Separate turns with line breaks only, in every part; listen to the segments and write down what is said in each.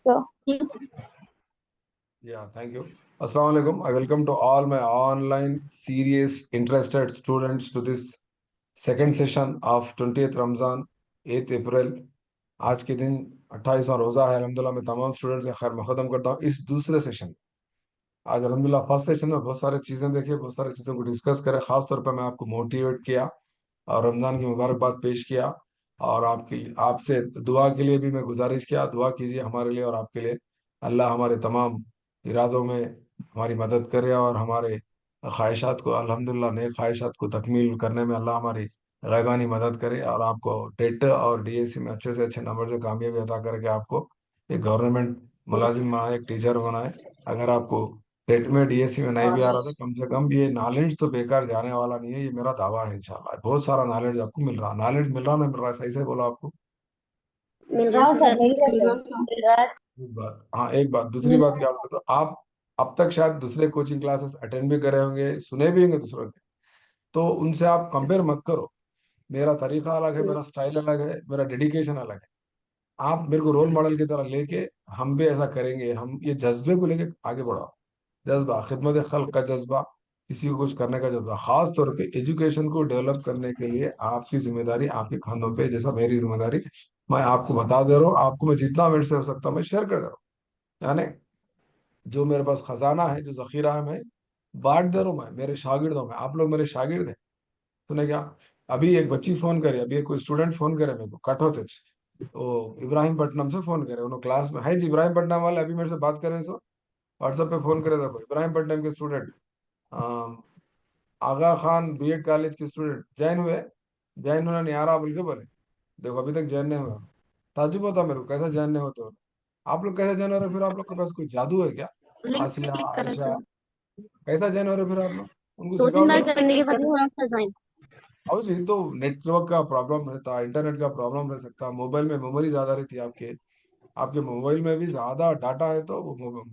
So,
Yeah, thank you. Assalamu alaikum. I welcome to all my online serious interested students to this second session of 20th Ramzan 8th April. आज के दिन 28वां रोजा है। अल्हम्दुलिल्लाह मैं तमाम स्टूडेंट्स का खैर मकदम करता हूँ इस दूसरे सेशन। आज अल्हम्दुलिल्लाह फर्स्ट सेशन में बहुत सारी चीजें देखी, बहुत सारी चीजों को डिस्कस करें। खास तौर पर मैं आपको मोटिवेट किया और रमजान की मुबारकबाद पेश किया और आपसे दुआ के लिए भी मैं गुजारिश किया, दुआ कीजिए हमारे लिए और आपके लिए। अल्लाह हमारे तमाम इरादों में हमारी मदद करे और हमारे ख्वाहिशात को अल्हम्दुलिल्लाह नए ख्वाहिशात को तकमील करने में अल्लाह हमारी गैबानी मदद करे और आपको टेट और डीएससी में अच्छे से अच्छे नंबर से कामयाबी अता करके आपको एक गवर्नमेंट मुलाजिम बनाए, एक टीचर बनाए। अगर आपको टेट में डीएससी में नहीं भी आ रहा था, कम से कम ये नॉलेज तो बेकार जाने वाला नहीं है, ये मेरा दावा है इंशाल्लाह। बहुत सारा नॉलेज आपको मिल रहा, नॉलेज मिल रहा नहीं मिल रहा है, सही से बोला आपको।
मिल रहा सर, मिल रहा है।
एक बात, हाँ एक बात, दूसरी बात क्या बोलते तो आप अब तक शायद दूसरे कोचिंग क्लासेस अटेंड भी करे होंगे, सुने भी होंगे दूसरों के, तो उनसे आप कंपेयर मत करो। मेरा तरीका अलग है, मेरा स्टाइल अलग है, मेरा डेडिकेशन अलग है। आप मेरे को रोल मॉडल की तरह लेके हम भी ऐसा करेंगे, हम ये जज्बे को लेके आगे बढ़ाओ। जज्बा, खिदमत खल्क का जज्बा, किसी को कुछ करने का जज्बा, खास तौर पे एजुकेशन को डेवलप करने के लिए आपकी जिम्मेदारी आपके खानों पे, जैसा मेरी जिम्मेदारी। मैं आपको बता दे रहा हूँ, आपको मैं जितना मेरे से हो सकता हूँ मैं शेयर कर दे रहा हूँ। यानी जो मेरे पास खजाना है, जो जखीरा है, मैं बांट दे रहा हूँ। मैं मेरे शागिर्दों में, आप लोग मेरे शागिर्द हैं। तूने क्या, अभी एक बच्ची फोन करे, अभी एक कोई स्टूडेंट फोन करे मेरे को कठोते से, तो इब्राहिमपट्टनम से फोन करे, उन्होंने क्लास में है जी इब्राहिमपट्टनम वाले अभी मेरे से बात कर रहे हैं, सो व्हाट्सएप पे फोन करे, देखो इब्राहिमपट्टनम के स्टूडेंट आगा खान बीएड कॉलेज के स्टूडेंट ज्वाइन हुए, ज्वाइन होना नहीं आ रहा बोल के बोले, देखो अभी तक ज्वाइन नहीं हुआ। ताजुब होता मेरे को, कैसा ज्वाइन नहीं होता। आप लोग कैसे ज्वाइन हो रहे, फिर आप लोग के पास कोई जादू है क्या?
लिंक पे
आसिया,
क्लिक करा
आयशा,
सर।
कैसा ज्वाइन हो रहे फिर आप लोग? उनको
दो
सिखाओ
तीन बार
जरा।
करने के बाद थोड़ा सा ज्वाइन।
और ये तो नेटवर्क का प्रॉब्लम रहता है, इंटरनेट का प्रॉब्लम रह सकता है, मोबाइल में मेमोरी ज्यादा रहती है आपके, आपके मोबाइल में भी ज्यादा डाटा है तो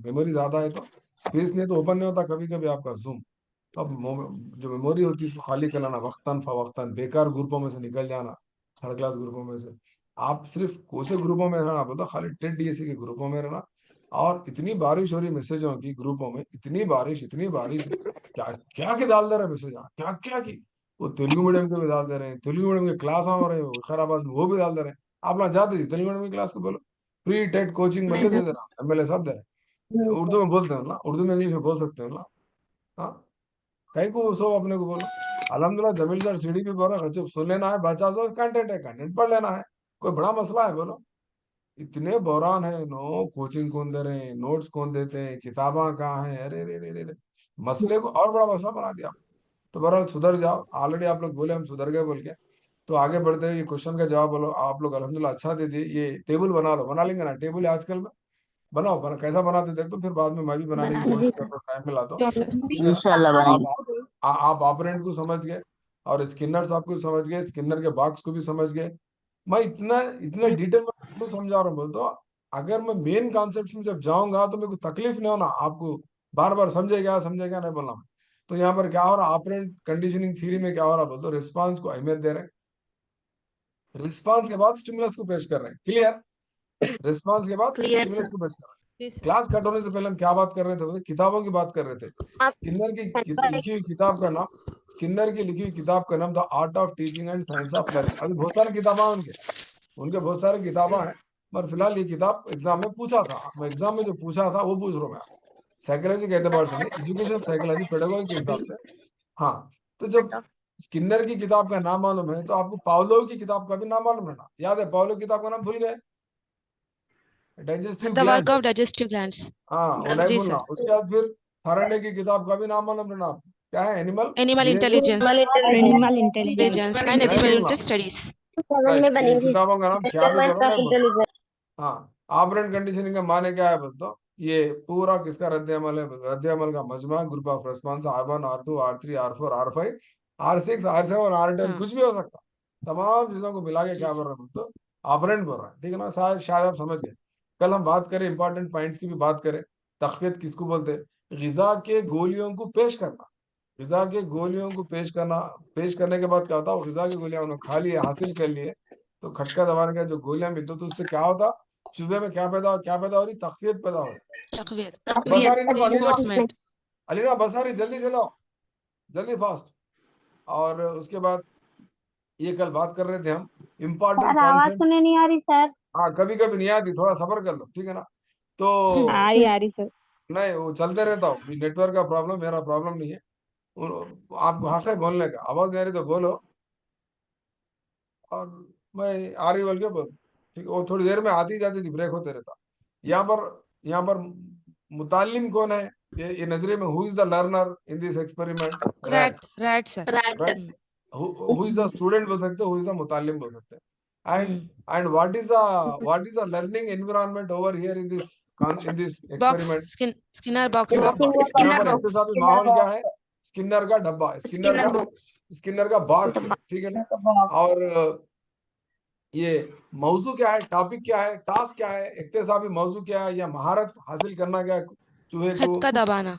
मेमोरी ज्यादा है तो स्पेस नहीं है तो ओपन नहीं होता कभी कभी आपका जूम। तो अब जो मेमोरी होती है उसको खाली कराना, वक्तन फवक्तन बेकार ग्रुपों में से निकल जाना, थर्ड क्लास ग्रुपों में से। आप सिर्फ कोसे ग्रुपों में रहना बोलता, खाली टेट डीएससी के ग्रुपों में रहना। और इतनी बारिश हो रही मैसेजों की ग्रुपों में, इतनी बारिश, इतनी बारिश, क्या क्या के डाल दे रहे मैसेज, क्या क्या की। वो तेलुगु मीडियम के भी डाल दे रहे हैं, तेलुगु मीडियम के क्लास हो रहे हो खैराबाद में, वो भी डाल दे रहे हैं। आप ना जाते जी तेलुगु मीडियम की क्लास को बोलो फ्री टेट कोचिंग
नहीं
बंदे दे
सर।
देना, एमएलए सब दे रहे हैं।
नहीं
उर्दू
सर।
में बोलते हो ना, उर्दू में इंग्लिश में बोल सकते हो ना। हाँ, कहीं को सो अपने को बोलो। अल्हम्दुलिल्लाह जमील सर सीढ़ी भी बोला गजब सुन लेना है, बचा सो कंटेंट है, कंटेंट पढ़ लेना है, कोई बड़ा मसला है बोलो? इतने बहरान है, नो कोचिंग कौन दे रहे हैं, नोट्स कौन देते हैं, किताबा कहाँ है, अरे रे रे रे रे, मसले को और बड़ा मसला बना दिया। तो बहरहाल सुधर जाओ, ऑलरेडी आप लोग बोले हम सुधर गए बोल के। तो आगे बढ़ते हैं, ये क्वेश्चन का जवाब बोलो आप लोग, अल्हम्दुलिल्लाह अच्छा दे दिए। ये टेबल बना लो, बना लेंगे ना टेबल आजकल में? बनाओ कैसा बनाते देख, तो फिर बाद में मैं भी बनाने
बना
की
जी
कोशिश
सर।
करता हूँ, टाइम मिला तो।
Yes sir.
ठीक है,
इंशाल्लाह बनेगी।
आप ऑपरेंट को समझ गए और स्किनर साहब को समझ गए, स्किनर के बॉक्स को भी समझ गए। मैं इतना इतना डिटेल में क्यों समझा रहा हूँ बोल, तो अगर मैं मेन कॉन्सेप्ट में जब जाऊंगा तो मेरे को तकलीफ नहीं होना, आपको बार बार समझेगा नहीं बोलना। तो यहाँ पर क्या हो रहा, ऑपरेंट कंडीशनिंग थ्योरी में क्या हो रहा बोल, तो रिस्पांस को अहमियत दे रहे हैं, रिस्पांस के बाद स्टिमुलस को पेश कर रहे हैं। क्लियर? रिस्पांस के बाद
क्लियर
स्टिमुलस
सर।
को पेश कर रहे हैं। क्लास कट होने से पहले हम क्या बात कर रहे थे, बोले किताबों की बात कर रहे थे।
आप
स्किनर की लिखी हुई किताब का नाम, स्किनर की लिखी हुई किताब का नाम the art of teaching and science of learning. अभी बहुत सारी किताबें हैं उनके, उनके बहुत सारी किताबें हैं, पर फिलहाल ये किताब एग्जाम में पूछा था, मैं एग्जाम में जो पूछा था वो पूछ रहा हूँ मैं, साइकोलॉजी के एतबार से नहीं, एजुकेशन साइकोलॉजी पेडागोजी के हिसाब से। हाँ, तो जब स्किनर की किताब का नाम मालूम है तो आपको पावलो की किताब का भी नाम मालूम है ना? याद है पावलो की किताब का नाम? भूल गए? Digestive
The work of
glands.
digestive glands.
हाँ, वो नहीं
जी
भूलना।
सर.
उसके बाद फिर फैराडे की किताब का भी नाम मालूम रहना, क्या है? Animal
Animal
behaviour,
intelligence.
Animal intelligence.
Intelligence and
नहीं भूलना।
experimental studies.
सेवन में
राइट, ये
बनेगी।
किताबों का नाम क्या भी बोलो,
मेजरमेंट्स ऑफ
नहीं बोलना।
इंटेलिजेंस।
हाँ, ऑपरेंट कंडीशनिंग का माने क्या है बोलते हो? ये पूरा किसका रद्द अमल है? रद्द अमल का मजमा, group of response, R1 R2 R3 R4 R5 R6 R7 R10,
हाँ
कुछ भी हो सकता। तमाम चीजों को मिला के
जी
क्या
सर.
बोल रहे हैं बोलते हो? ऑपरेंट बोल रहा है, ठीक है ना? शायद शायद आप समझ गए। कल हम बात करें इंपॉर्टेंट पॉइंट्स की भी बात करें। तखवियत किसको बोलते हैं? गिजा के गोलियों को पेश करना। गिजा के गोलियों को पेश करना, पेश करने के बाद क्या होता है? वो गिजा की गोलियां उन्होंने खा लिए, हासिल कर लिए, तो खटका दबाने का जो गोलियां मिलती तो उससे क्या होता? चूहे में क्या पैदा हो रही, तकवीयत पैदा हो रही।
तकवीयत,
बस आ रही देखो अलीना,
reinforcement,
अलीना बस आ रही, जल्दी चलाओ, जल्दी फास्ट। और उसके बाद ये कल बात कर रहे थे हम, इम्पोर्टेंट
सर आवाज
कॉन्सेप्ट।
सुनने नहीं आ रही सर।
हाँ कभी कभी नहीं आती, थोड़ा सब्र कर लो, ठीक है ना। तो
आ रही सर।
नहीं वो चलते रहता हूँ, नेटवर्क का प्रॉब्लम मेरा प्रॉब्लम नहीं है। आपको हक है बोलने का, आवाज नहीं आ रही तो बोलो, और मैं आ रही बोल के बोल, ठीक है। वो थोड़ी देर में आती जाती थी, ब्रेक होते रहता। यहाँ पर मुतालिम कौन है, ये नजरिए में, who is the learner in this experiment? Rat.
Rat sir.
Right. Who is the student बोल सकते, हु इज द मुतालिम बोल सकते हैं। And what is the learning environment over here in this
box,
experiment?
Skinner box
Skinner
sir.
Box. यहाँ पर accessible माहौल क्या है? स्किनर का डब्बा, स्किनर का बॉक्स है, ठीक है ना। और ये मौजू क्या है, टॉपिक क्या है, टास्क क्या है, इक्तिसाबी मौजू क्या है, या महारत हासिल करना क्या है? चूहे को
खटका दबाना,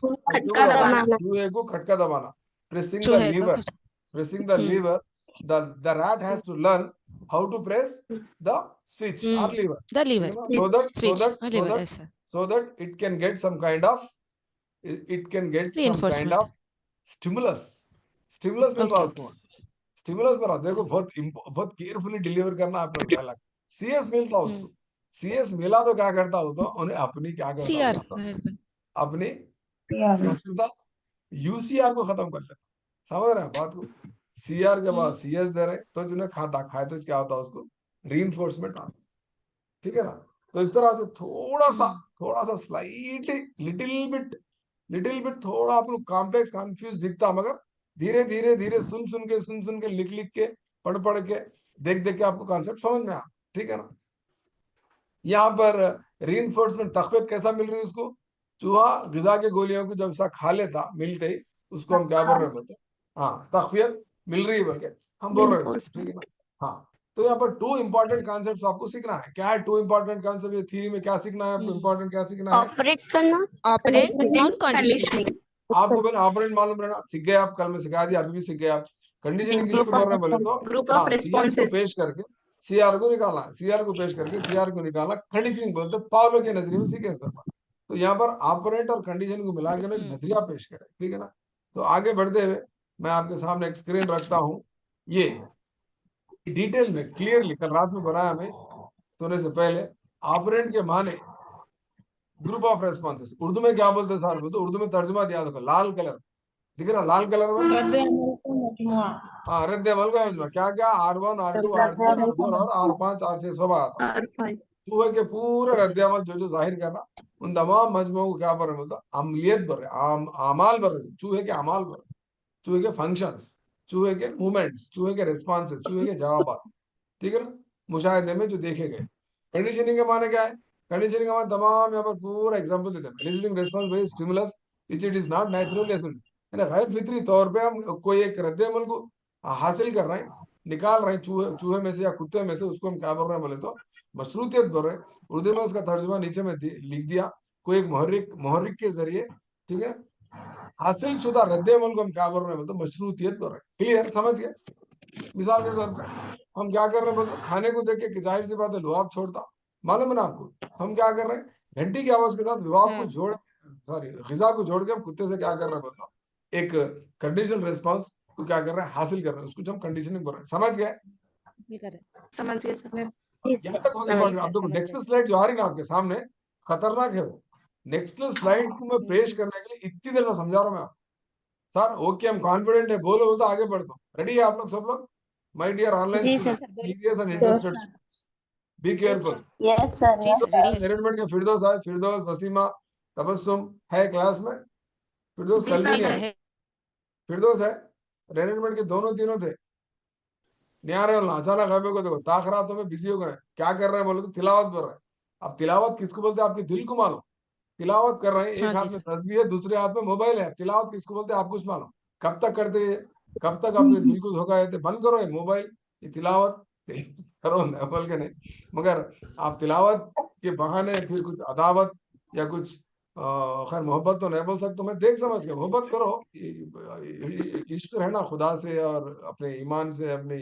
चूहे को खटका दबाना, प्रेसिंग द
चूहे को
liver, pressing the lever. The rat has to learn how to press the switch or lever,
the
ठीक
लीवर,
है ना,
लीवर ऐसा,
so that it can get some kind of, it can get some kind
reinforcement,
of stimulus, stimulus मिल रहा है
okay
उसको, stimulus मिल रहा। देखो बहुत केयरफुली डिलीवर करना आपने डायलॉग। सीएस मिलता उसको, सीएस मिला तो क्या करता हो, तो उन्हें अपनी क्या करता
सीआर,
होता, अपनी यूसीआर को खत्म कर लेता। समझ रहे हैं बात को? सीआर के बाद सीएस दे रहे तो जिन्हें खाता खाए तो क्या होता है, उसको रीइंफोर्समेंट आता, ठीक है ना। तो इस तरह से थोड़ा सा स्लाइटली, लिटिल बिट थोड़ा आपको कॉम्प्लेक्स कंफ्यूज दिखता, मगर धीरे धीरे धीरे सुन सुन के, लिख के, पढ़ के, देख के आपको कॉन्सेप्ट समझ में आ, ठीक है ना। यहाँ पर रीइंफोर्समेंट तकवीत कैसा मिल रही है उसको? चूहा गिजा के गोलियों को जब सा खा लेता मिलते ही, उसको हम क्या बोल रहे हैं बोलते, हाँ तकवीत मिल रही है बोल के हम बोल रहे हैं उसको, ठीक है ना। हाँ, तो यहाँ पर टू इंपॉर्टेंट कॉन्सेप्ट आपको सीखना है। क्या है टू इंपॉर्टेंट कॉन्सेप्ट? ये थ्योरी में क्या सीखना है आपको, इंपॉर्टेंट क्या सीखना है?
ऑपरेट करना,
ऑपरेट और कंडीशनिंग,
आपको पहले ऑपरेंट मालूम रहना, सीख गए आप, कल में सिखा दिया, अभी भी सीख गए आप। कंडीशनिंग किसको बोल रहे हैं बोले तो,
ग्रुप
हाँ
ऑफ
सीएस को
रिस्पॉन्सेस।
पेश करके सीआर को निकालना है, सीआर को पेश करके सीआर को निकालना, कंडीशनिंग बोलते हैं। पावलो के नजरिए में सीखे इस बार। तो यहाँ पर ऑपरेट और कंडीशन को मिला के एक नजरिया पेश करें, ठीक है ना। तो आगे बढ़ते हुए मैं आपके सामने एक स्क्रीन रखता हूँ, ये डिटेल में क्लियरली कल रात में बनाया मैं सोने से पहले। ऑपरेंट के माने ग्रुप ऑफ रेस्पॉन्सेस, उर्दू में क्या बोलते हैं सर? तो उर्दू में तर्जुमा दिया देखो, लाल कलर दिख रहा, लाल कलर में हाँ, रद्द अमल का मजमूआ। क्या क्या? R1 R2 R3 R4 और R5 R6 सब आता है। चूहे के पूरे रद्द अमल जो जाहिर करना, उन तमाम मजमुओं को क्या बोल रहे हैं? अमलियत बोल रहे, आमाल बोल रहे, चूहे के अमाल बोल रहे, चूहे के फंक्शंस, चूहे के मूवमेंट्स, चूहे के रिस्पॉन्सेस, चूहे के जवाब, ठीक है ना, मुशाहिदे में जो देखे गए। कंडीशनिंग के माने क्या है? कंडीशनिंग का माने तमाम यहाँ पर पूरा एग्जांपल देते हैं। Eliciting response by stimulus which it is not naturally acid, यानी गैर फितरी तौर पे हम कोई एक रद्द अमल को हासिल कर रहे हैं, निकाल रहे हैं चूहे में से या कुत्ते में से, उसको हम क्या बोल रहे हैं बोले तो मशरूतियत बोल रहे हैं। उर्दू में उसका तर्जुमा नीचे में लिख दिया, कोई एक मुहर्रिक के जरिए, ठीक है, हासिल शुदा रद्द अमल को हम क्या बोल रहे हैं बोले तो मशरूतियत बोल रहे हैं। क्लियर, समझ गए? मिसाल के तौर पर हम क्या कर रहे हैं बोलते, खाने को देख के जाहिर सी बात है लुआब छोड़ता, मालूम है ना आपको। हम क्या कर रहे हैं, घंटी की आवाज के साथ लुआब को जोड़, सॉरी गिजा को जोड़ के हम कुत्ते से क्या कर रहे हैं बोलता, एक कंडीशनल रिस्पांस को क्या कर रहे हैं, हासिल कर रहे हैं, उसको हम कंडीशनिंग बोल रहे हैं। समझ गए?
समझ गए सर।
यहाँ तक बहुत इंपॉर्टेंट। आप देखो नेक्स्ट स्लाइड जो आ रही ना आपके सामने, खतरनाक है वो। नेक्स्ट स्लाइड को मैं पेश करने के लिए इतनी देर से समझा रहा हूँ मैं आपको। सर ओके हम कॉन्फिडेंट है, बोलो बोलते आगे बढ़ता हूँ। रेडी है आप लोग सब लोग? माय डियर ऑनलाइन
जी
student,
sir.
Serious and interested, be careful.
Yes sir,
जी
यस
सर,
सर।
रेडी है।
मैनेजमेंट के फिरदौस है, फिरदौस, वसीमा, तबस्सुम है क्लास में? फिरदौस कल भी
जी
नहीं
सर
है,
है।
फिरदौस है। मैनेजमेंट के दोनों तीनों थे, नहीं आ रहे। अचानक हमें को देखो ताखरातों में बिजी हो गए, क्या कर रहे हैं बोले तो तिलावत कर रहे हैं। अब तिलावत किसको बोलते हैं? आपके दिल को मालूम। तिलावत कर रहे हैं,
हाँ
एक
जी
हाथ में
सर,
तस्बीह है, दूसरे हाथ में मोबाइल है। तिलावत किसको बोलते हैं? आप कुछ मालूम? कब तक करते हैं, कब तक अपने दिल को धोखा देते? बंद करो ये मोबाइल, ये तिलावत करो ना बोल के नहीं, मगर आप तिलावत के बहाने फिर कुछ अदावत या कुछ खैर मोहब्बत तो नहीं बोल सकता मैं, देख समझ के मोहब्बत करो। इश्क है ना खुदा से और अपने ईमान से, अपनी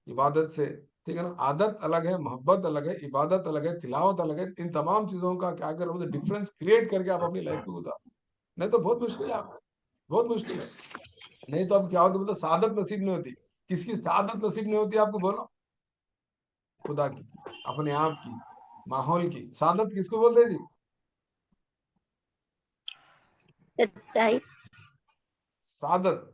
इबादत से, ठीक है ना। आदत अलग है, मोहब्बत अलग है, इबादत अलग है, तिलावत अलग है। इन तमाम चीजों का क्या करो, मतलब डिफरेंस क्रिएट करके आप अपनी लाइफ को गुजारो, नहीं तो बहुत मुश्किल है आपको, बहुत मुश्किल है। नहीं तो अब क्या होता, मतलब सादत नसीब नहीं होती। किसकी सादत नसीब नहीं होती आपको बोलो? खुदा की, अपने आप की, माहौल की। सादत किसको बोलते हैं जी?
सच्चाई।
सादत,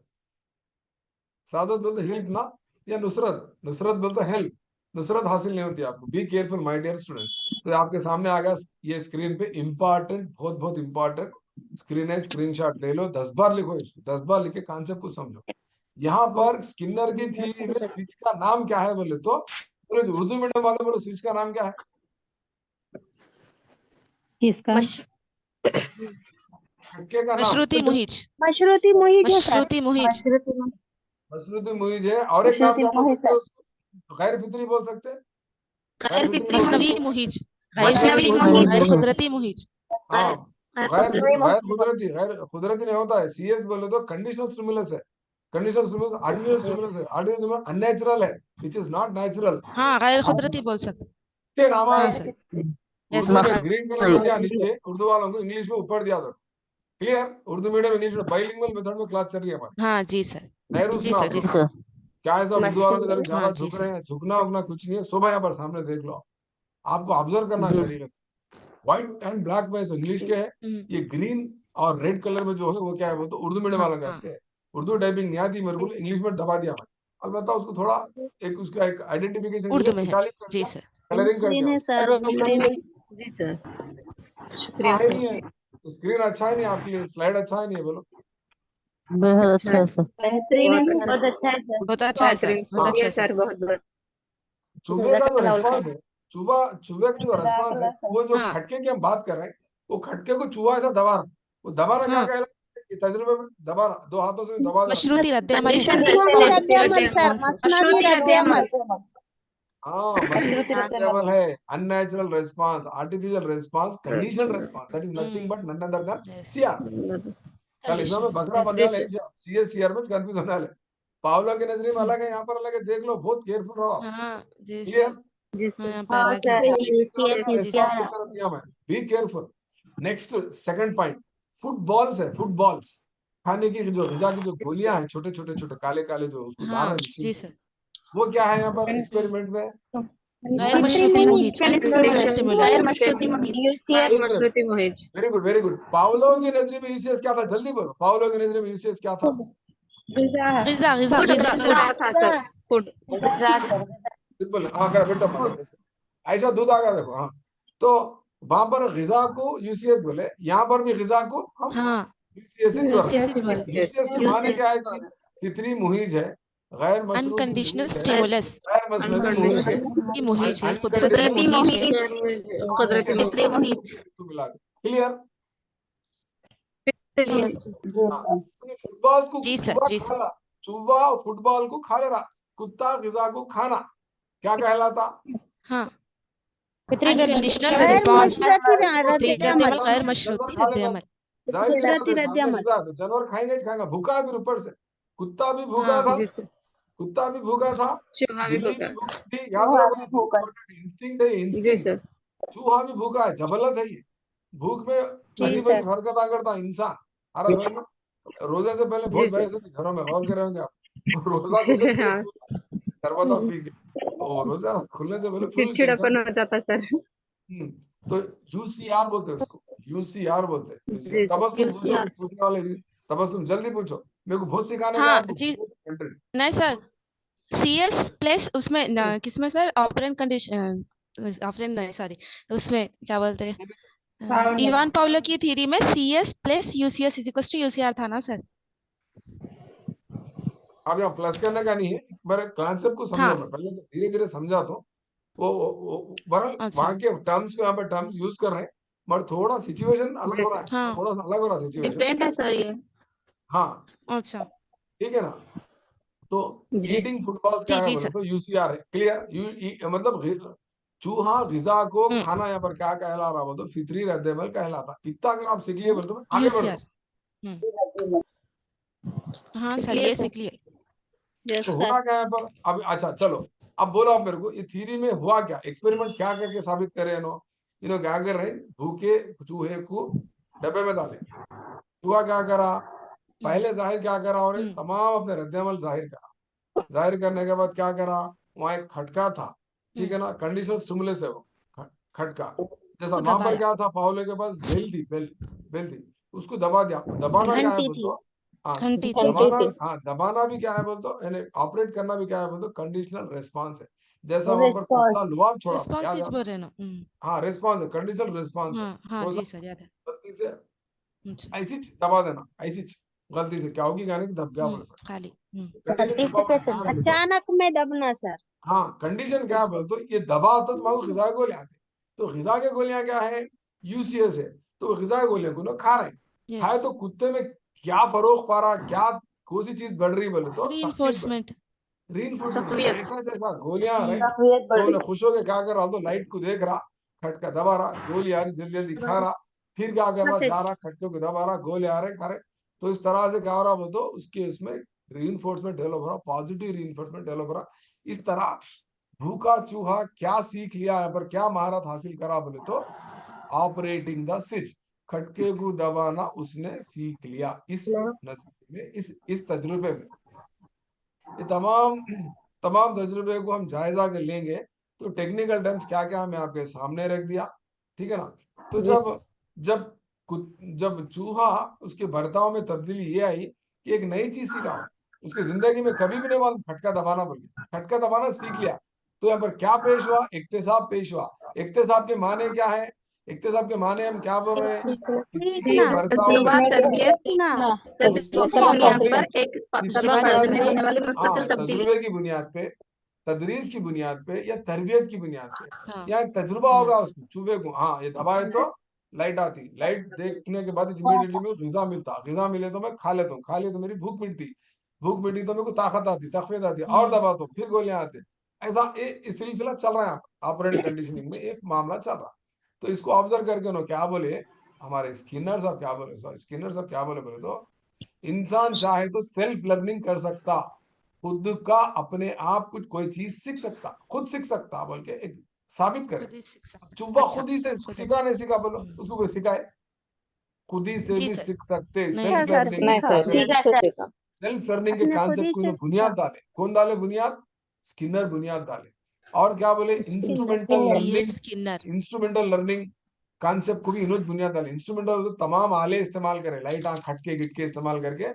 सादत बोलते हेल्प ना, या नुसरत, नुसरत बोलते हेल्प। नुसरत हासिल नहीं होती आपको। Be careful my dear student. तो आपके सामने आ गया ये स्क्रीन पे इंपॉर्टेंट, बहुत बहुत इंपॉर्टेंट स्क्रीन है। स्क्रीनशॉट ले लो, 10 बार लिखो इसको, 10 बार लिख के कॉन्सेप्ट को समझो। यहाँ पर स्किनर की थ्योरी में स्विच का नाम क्या है बोले तो, बोले उर्दू मीडियम वाले बोलो स्विच का नाम क्या है?
किसका?
खटके का नाम
मशरूती मुहिज।
मशरूती मुहिज है सर।
मशरूती मुहिज।
मशरूती मुइज है। और एक नाम क्या बोल सकते हो उसको? गैर फितरी बोल सकते हैं, गैर फितरी बोल
वैष्णवी
सकते हैं।
मुहिज।
वैष्णवी
गैर
मुहिज।
गैर कुदरती मुहिज।
हाँ, गैर गैर कुदरती, गैर कुदरती नहीं होता है। सीएस बोले तो कंडीशनल स्टिमुलस है। कंडीशनल स्टिमुलस आर्टिफिशियल स्टिमुलस है। आर्टिफिशियल स्टिमुलस अननेचुरल है, व्हिच इज नॉट नेचुरल।
हाँ, गैर कुदरती बोल सकते।
के नाम
हाँ
है
सर। Yes
Urdu
sir.
में ग्रीन कलर में दिया नीचे, उर्दू वालों को इंग्लिश में ऊपर दिया था। क्लियर? उर्दू मीडियम इंग्लिश में बाइलिंगुअल मेथड में क्लास चल रही है हमारी।
हाँ जी सर।
नेहरू
जी सर, जी
सुना
सर।
क्या है सब उर्दू वालों की तरफ ज्यादा
हाँ जी
झुक
सर।
रहे हैं? झुकना उगना कुछ नहीं है। सुबह यहाँ पर सामने देख लो, आपको ऑब्जर्व करना है तरीके से। व्हाइट एंड ब्लैक में इंग्लिश के है, ये ग्रीन और रेड कलर में जो है वो क्या है, वो तो उर्दू मीडियम वाला
हाँ
कहते हैं। उर्दू टाइपिंग नहीं आती मेरे को, इंग्लिश में दबा दिया मैंने। अलबत्ता उसको थोड़ा एक उसका एक आइडेंटिफिकेशन के लिए
उर्दू में है।
इटालिक कर
जी
दिया,
सर।
कलरिंग कर दिया उसको।
सर
जी सर,
अच्छा
शुक्रिया
है
सर।
नहीं है, स्क्रीन अच्छा है नहीं आपके लिए, स्लाइड अच्छा है नहीं है, बोलो।
बेहद अच्छा है सर।
बेहतरीन है
बहुत
सर,
अच्छा है सर।
बहुत अच्छा है सर।
बेहतरीन।
बहुत अच्छा
शुक्रिया
है सर।
सर, बहुत बहुत।
चूहे का जो रेस्पॉन्स है, चूहे का जो रेस्पॉन्स है, वो जो
हाँ
खटके की हम बात कर रहे हैं, वो खटके को चूहा ऐसा दबाना, वो दबाना क्या
हाँ।
कहलाता है? तजुर्बे में दबाना, दो हाथों से दबा देना।
मशरूती रद्द अमल है सर।
मसनवी रद्द अमल
मशरूती
सर,
हाँ सर।
मसनवी रद्द अमल।
हाँ, मशरूती लेवल है। Unnatural response, artificial response, conditional response, that is nothing but none other than
yes.
CR. कल इसमें
कंडीशन।
बकरा
यस।
बनने वाले सीएस सीआर में कंफ्यूज होने वाले। पावलो के नजरिए में अलग है, यहाँ पर अलग है, देख लो, बहुत केयरफुल रहो।
हाँ जी
क्लियर?
सर।
जी
हाँ
सर।
यहाँ पे अलग है। जी
रेस्पॉन्स
सर।
की तरफ दिया मैं, be careful. Next second point, footballs है, फुटबॉल्स। खाने की जो गिजा की जो गोलियां हैं, छोटे छोटे छोटे काले काले जो उसको दाना
हाँ
जो
जी सर।
वो क्या है यहाँ पर एक्सपेरिमेंट में?
गैर मशरूती मुहिज।
स्टिमुलेशन,
अनकंडीशनल
गैर
स्टिमुलेंट।
मशरूती मुहिज, गैर मशरूती मुहिज।
Very good, very good. Pavlov की नजर में यूसीएस क्या था? जल्दी बोलो, पावलो की नजर में यूसीएस क्या था?
गिजा गिजा
फूड
गिजा फूड।
था सर, फूड।
सिंपल। हाँ कर बेटा, ऐसा दूध आ गया देखो। हाँ, तो वहां पर गिजा को यूसीएस बोले, यहाँ पर भी गिजा को हम
हाँ
यूसीएस ही बोल रहे
यूसीएस
हैं।
बोलते।
यूसीएस के माने क्या है कि फितरी मुहिज है, गैर मशरूती
अनकंडीशनल
मुहिज है,
स्टिमुलस।
गैर मसनवी मुहिज है,
की मुहिज है, कुदरती
कुदरती
मुहिज है।
मुहिज, कुदरती मुहिज।
क्लियर? हाँ, फुटबॉल को
जी सर।
चूहा
जी
खा
सर।
रहा, चूहा फुटबॉल को खा ले रहा, कुत्ता गिजा को खाना क्या कहलाता?
हाँ अनकंडीशनल
गैर
रिस्पॉन्स।
मशरूती
फितरी
रद्द
रद्द
अमल।
अमल, गैर
जानवर
मशरूती
खा
रद्द
लेगा,
अमल।
जाहिर सी बात
कुदरती
है,
रद्द
सामने
अमल।
गिजा है तो जानवर खाएंगे ही खाएंगा, भूखा है फिर ऊपर से। कुत्ता भी भूखा
हाँ
था,
जी सर।
कुत्ता भी भूखा था,
चूहा भी
बिल्ली भी
भूखा।
भूखी थी। याद रखो, ये भूख इंस्टिंक्ट है,
जी
इंस्टिंक्ट।
सर।
चूहा भी भूखा है, जबलत है ये। भूख में
जी
अजीब
सर।
अजीब हरकत करता इंसान। आ रहा समझ में? रोजे से पहले
जी
बहुत
सर।
बहस होती घरों में, गौर कर रहे होंगे आप। रोजा खुलने से पहले
हाँ,
शरबत पी के, और रोजा खुलने से पहले फुल टेंशन।
चिड़चिड़ापन हो जाता सर।
तो यूसीआर बोलते हैं उसको, यूसीआर बोलते हैं, यूसीआर।
जी सर।
तबस्सुम पूछो,
यूसीआर।
पूछने वाले भी। तबस्सुम जल्दी पूछो, मेरे को बहुत सिखाने का
हाँ
आपको,
जी।
बहुत कंटेंट।
नहीं सर, CS प्लस उसमें किसमें सर ऑपरेंट कंडीशन, ऑपरेंट नहीं सॉरी, उसमें क्या बोलते हैं, इवान पाउलो की थ्योरी में CS plus UCS is equal to UCR था ना सर?
अब यहाँ प्लस करने का नहीं है, मेरे कॉन्सेप्ट को समझो।
हाँ
मैं पहले तो धीरे धीरे समझा तो बहरहाल
अच्छा।
वहां के टर्म्स को यहाँ पे टर्म्स यूज कर रहे हैं, मगर थोड़ा सिचुएशन अलग
जी
हो रहा
सर।
है,
हाँ
थोड़ा सा अलग हो रहा है सिचुएशन।
डिफरेंट है सर ये।
हाँ,
अच्छा।
ठीक है ना। तो
जी
ईटिंग फुटबॉल्स क्या
जी
है
जी
बोले
सर।
तो यूसीआर है। क्लियर? मतलब चूहा गिजा को
हम्म।
खाना यहाँ पर क्या कहला रहा, बोलो फितरी रद्देमल कहलाता। इतना अगर आप सीख लिए बोले तो आगे बढ़
UCR।
दो।
हाँ सर
क्लियर
ये
सर।
सीख लिए।
यस
तो
सर।
हुआ क्या है पर अब, अच्छा चलो, अब बोलो आप मेरे को, ये थ्योरी में हुआ क्या, एक्सपेरिमेंट क्या करके साबित करे इन्होंने क्या कर रहे, भूखे चूहे को डब्बे में डाले, चूहा क्या करा, पहले जाहिर क्या करा, और तमाम अपने रद्द-ए-अमल जाहिर करा, जाहिर करने के बाद क्या करा, वहां एक खटका था, ठीक है ना, कंडीशनल स्टिमुलस है वो खटका, जैसा वहां पर क्या था, पावलो के पास बेल थी, बेल थी, उसको दबा दिया, दबाना क्या है बोलते, हाँ दबाना, हाँ दबाना भी क्या है बोलते, यानी ऑपरेट करना भी क्या है बोलते, कंडीशनल रेस्पॉन्स है, जैसा वहां पर कुत्ता लुआब छोड़ा था, याद है, हाँ रेस्पॉन्स है, कंडीशनल रेस्पॉन्स है,
हाँ जी सर, याद है।
गलती से ऐसी दबा देना, ऐसी गलती से क्या होगी, यानी कि दब गया बोल सकते,
खाली
कंडीशन
अचानक में दबना सर।
हाँ कंडीशन क्या है बोलते, ये दबा तो तुम्हारे ग़िज़ा के गोलियां आते, तो ग़िज़ा के गोलियां क्या है, यूसीएस है, तो ग़िज़ा के गोलियां को ना खा रहे हैं, खाए तो कुत्ते में क्या फरोख पा रहा, क्या कौन सी चीज बढ़ रही बोले तो
रीइंफोर्समेंट
जैसा जैसा गोलियां आ रही, तो उन्हें खुश होकर क्या कर रहा, तो लाइट को देख रहा, खटका दबा रहा, गोली आ रही, जल्दी जल्दी खा रहा, फिर क्या कर रहा, जा रहा, खटके को दबा रहा, गोली आ रहे, खा रहे, तो इस तरह से क्या हो रहा, वो तो उसके उसमें रीइंफोर्समेंट डेवलप हो रहा, पॉजिटिव रीइंफोर्समेंट डेवलप हो रहा। इस तरह भूखा चूहा क्या सीख लिया, यहाँ पर क्या महारत हासिल करा बोले तो, ऑपरेटिंग द स्विच, खटके को दबाना उसने सीख लिया, इस नजरिए में, इस तजुर्बे में। ये तमाम तजुर्बे को हम जायजा कर लेंगे, तो टेक्निकल टर्म्स क्या क्या हमें आपके सामने रख दिया, ठीक है ना। तो जब जब चूहा, उसके बर्ताव में तब्दीली ये आई कि एक नई चीज सीखा, उसकी जिंदगी में कभी भी नहीं मालूम खटका दबाना बोल के, खटका दबाना सीख लिया, तो यहाँ पर क्या पेश हुआ, इक्तिसाब पेश हुआ। इक्तिसाब के माने क्या है, इक्तिसाब के माने हम क्या बोल रहे हैं, किसी के बर्ताव में, तजुर्बे की बुनियाद पे, तदरीस की बुनियाद पे, या तरबियत की बुनियाद पे, या एक तजुर्बा होगा उसको, चूहे को, हाँ ये दबाए तो लाइट आती, लाइट देखने के बाद इमीडिएटली में ग़िज़ा मिलता, ग़िज़ा मिले तो मैं खा लेता हूँ, खा लिया तो मेरी भूख मिटती, भूख मिटी तो मेरे को ताकत आती, तक़वियत आती, और दबा तो फिर गोलियां आती, ऐसा सिलसिला चल रहा है ऑपरेंट कंडीशनिंग में, एक मामला चल रहा। तो इसको ऑब्जर्व करके उन्होंने क्या बोले, हमारे स्किनर साहब क्या बोले, स्किनर साहब क्या बोले बोले तो, इंसान चाहे तो सेल्फ लर्निंग कर सकता, खुद का अपने आप कुछ कोई चीज सीख सकता, खुद सीख सकता बोल के एक साबित करे। चुप्पा खुद ही से सीखा नहीं सीखा बोलो, उसको कोई सिखाए, खुद ही से भी सीख सकते, सेल्फ लर्निंग के कॉन्सेप्ट को बुनियाद डाले, कौन डाले बुनियाद, स्किनर बुनियाद डाले। और क्या बोले, इंस्ट्रूमेंटल लर्निंग कॉन्सेप्ट को भी इन्होंने बुनियाद डाली। इंस्ट्रूमेंटल तो तमाम आले इस्तेमाल करे, लाइट आंख खटके गिटके इस्तेमाल करके,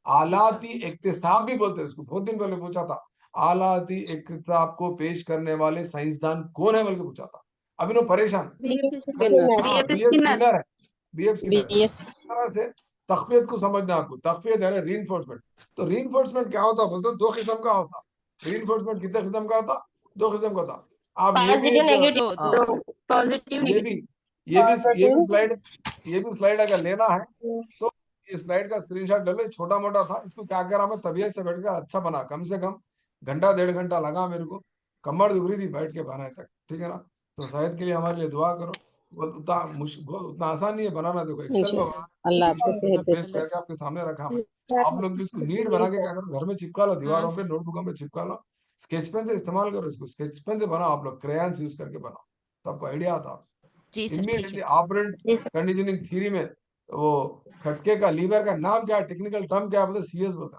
आलाती इक्तिसाब भी बोलते हैं उसको, बहुत दिन पहले पूछा था, आलाती इक्तिसाब को पेश करने वाले साइंसदान कौन है बोल के पूछा था, अभी नो परेशान, स्किनर है, बीएफ स्किनर है। इस तरह से तक़वियत को समझना, आपको तक़वियत है रीइंफोर्समेंट, तो रीइंफोर्समेंट क्या होता बोलते तो दो किस्म का होता, रीइंफोर्समेंट कितने किस्म का होता, दो किस्म का होता। आप ये भी स्लाइड अगर लेना है तो इस स्लाइड का स्क्रीनशॉट ले लो, छोटा मोटा था, इसको क्या करा मैं तबीयत से बैठ कर अच्छा बना, कम से कम घंटा 1.5 घंटा लगा मेरे को, कमर दुख रही थी बैठ के बनाने तक, ठीक है ना। तो शायद के लिए हमारे लिए दुआ करो, उतना मुश्किल, उतना आसान नहीं है बनाना, देखो एक्सेल में पेस्ट करके आपके सामने रखा मैं, आप लोग भी इसको नीट बना के क्या करो, घर में चिपका लो, दीवारों पे, नोटबुकों में चिपका लो, स्केच पेन से इस्तेमाल करो, इसको स्केच पेन से बनाओ, आप लोग क्रेयॉन्स यूज करके बनाओ, तो आपको आइडिया आता है। इमीडिएटली ऑपरेंट कंडीशनिंग थ्योरी में वो खटके का लीवर का नाम क्या है, टेक्निकल टर्म क्या है, सीएस बोलता,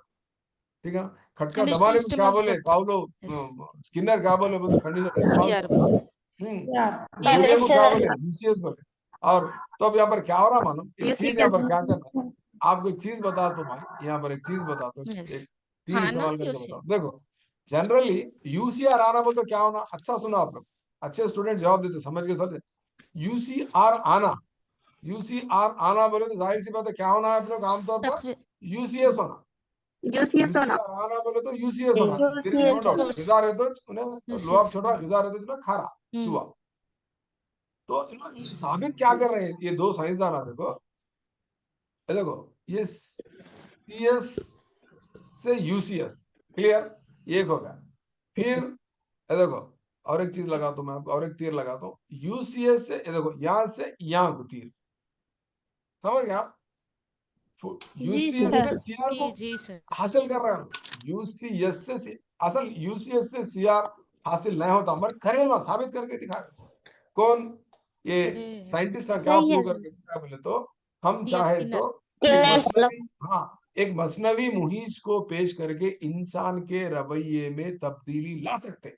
ठीक है। खटका दबाने में क्या बोले पाउलो स्किनर, क्या बोले बोलते कंडीशनल रेस्पॉन्स, गोलियों को क्या बोले यूसीएस बोले। और तो अब यहाँ पर क्या हो रहा मालूम, एक चीज यहाँ पर क्या करना है, आपको एक चीज बता दो भाई, यहाँ पर एक चीज बता दो, एक तीर इस्तेमाल करके बताओ। देखो जनरली यूसीआर आना बोलते क्या होना, अच्छा सुनो आप लोग, अच्छे स्टूडेंट जवाब देते, समझ के समझे। यूसीआर आना, यूसीआर आना बोले तो जाहिर सी बात है क्या होना है आप लोग आमतौर पर, यूसीएस होना, यूसीआर आना बोले तो यूसीएस होना, देयर इज नो डाउट। ग़िज़ा रहे तो उन्हें लुआब छोड़ा, ग़िज़ा रहे तो खारा चूहा। तो साबित क्या कर रहे हैं ये दो साइंसदान, देखो ये सीएस से यूसीएस, क्लियर, ये एक हो गया। फिर देखो और एक चीज लगाता हूं मैं आपको, और एक तीर लगाता हूँ, यूसीएस से देखो यहां से यहां को तीर, समझ गया, यूसीएस से सीआर को हासिल कर रहा हूं, यूसीएस से असल यूसीएस से सीआर हासिल नहीं होता मगर करेगा, साबित करके दिखाएगा। कौन? ये
अरे
साइंटिस्ट ने क्या
सही है
प्रूव करके दिखाया बोले तो, हम
सी.एस.
चाहे
स्किनर।
तो एक मसनवी, हाँ, एक मसनवी मुहीज को पेश करके इंसान के रवैये में तब्दीली ला सकते हैं।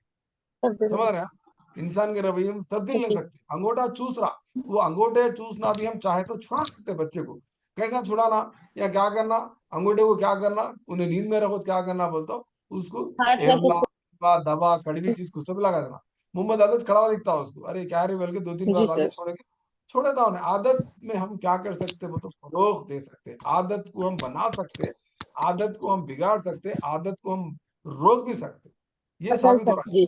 समझ रहे हैं? इंसान के रवैये में तब्दील ला सकते। अंगूठा चूस रहा, वो अंगूठे चूसना भी हम चाहे तो छुड़ा सकते हैं बच्चे को। कैसा छुड़ाना या क्या करना? अंगूठे को क्या करना, उन्हें नींद में रखो, क्या करना बोलता, उसको एवला दवा कड़वी चीज कुछ तो भी लगा देना। मोहम्मद आदत खड़ा हुआ दिखता है उसको, अरे क्या रे बोल के 2-3 बार आगे छोड़ेंगे, छोड़ देता उन्हें। आदत में हम क्या कर सकते हैं, वो तो फरोग दे सकते हैं, आदत को हम बना सकते हैं, आदत को हम बिगाड़ सकते हैं, आदत को हम रोक भी सकते हैं। ये साबित हो रहा है।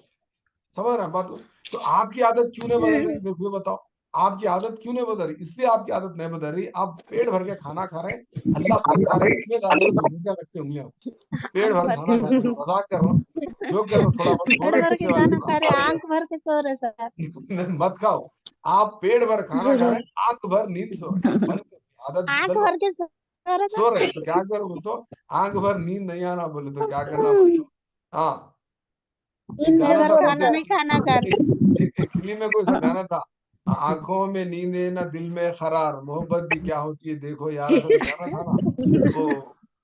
समझ रहे हैं बात को? तो आपकी आदत क्यों नहीं बदल रही, मेरे को बताओ। आपकी आदत क्यों नहीं बदल रही? इसलिए आपकी आदत नहीं बदल रही, आप पेट भर के खाना खा रहे हैं, अल्लाह तक खा रहे हैं, इसमें डालोगे तो मुझे लगते उंगलियां। पेट भर खाना खा रहे, मजाक कर रहा हूँ, जो कर रहा हूँ, थोड़ा बहुत सो
पेट
रहे
भर
गुस्से
के
वाले
खाना
दिन,
खा रहे, आंख भर के सो रहे सर।
मत खाओ। आप पेट भर खाना खा रहे हैं, आंख भर नींद सो रहे हैं, बंद करो, आदत
आंख
बदलो।
भर के सो रहे सर।
सो रहे हैं तो क्या करो बोल तो, आंख भर नींद नहीं आना बोले तो क्या करना बोल तो, हाँ, एक
पेट
गाना
भर
था
खाना नहीं खाना सर।
एक फिल्म में कोई सा गाना था, आंखों में नींद ना दिल में खरार, मोहब्बत भी क्या होती है देखो यार, ऐसा कोई गाना था ना। वो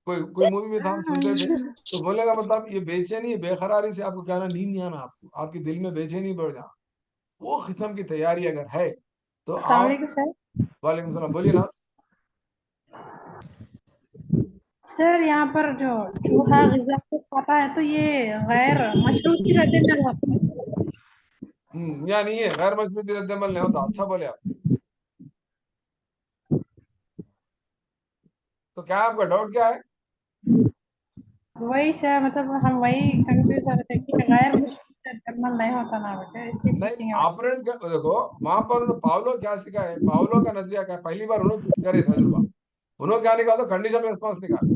कोई कोई मूवी में था, हम सुनते थे, तो बोलेगा मतलब ये बेचैनी बेकरारी से आपको क्या ना, नींद नहीं आना, आपको आपके दिल में बेचैनी बढ़ जाना, वो किस्म की तैयारी अगर है तो
अस्सलाम
आप।
वालेकुम सर।
वालेकुम सलाम, बोलिए ना।
सर यहाँ पर जो चूहा ग़िज़ा को खाता है तो ये गैर मशरूती रद्द-ए-अमल होता है सर?
या नहीं है, गैर मशरूती रद्द-ए-अमल नहीं होता। अच्छा बोले आप। तो क्या आपका डाउट क्या है?
वही सर, मतलब हम वही कंफ्यूज हो रहे थे कि गैर मशरूती रद्द-ए-अमल नहीं होता ना बेटा, इसलिए
नहीं,
पूछेंगे।
ऑपरेंट देखो, वहां पर उन्होंने पावलो क्या सीखा है, पावलो का नजरिया क्या है, पहली बार उन्होंने करे तजुर्बा, उन्होंने क्या निकाला, कंडीशन रेस्पॉन्स निकाला,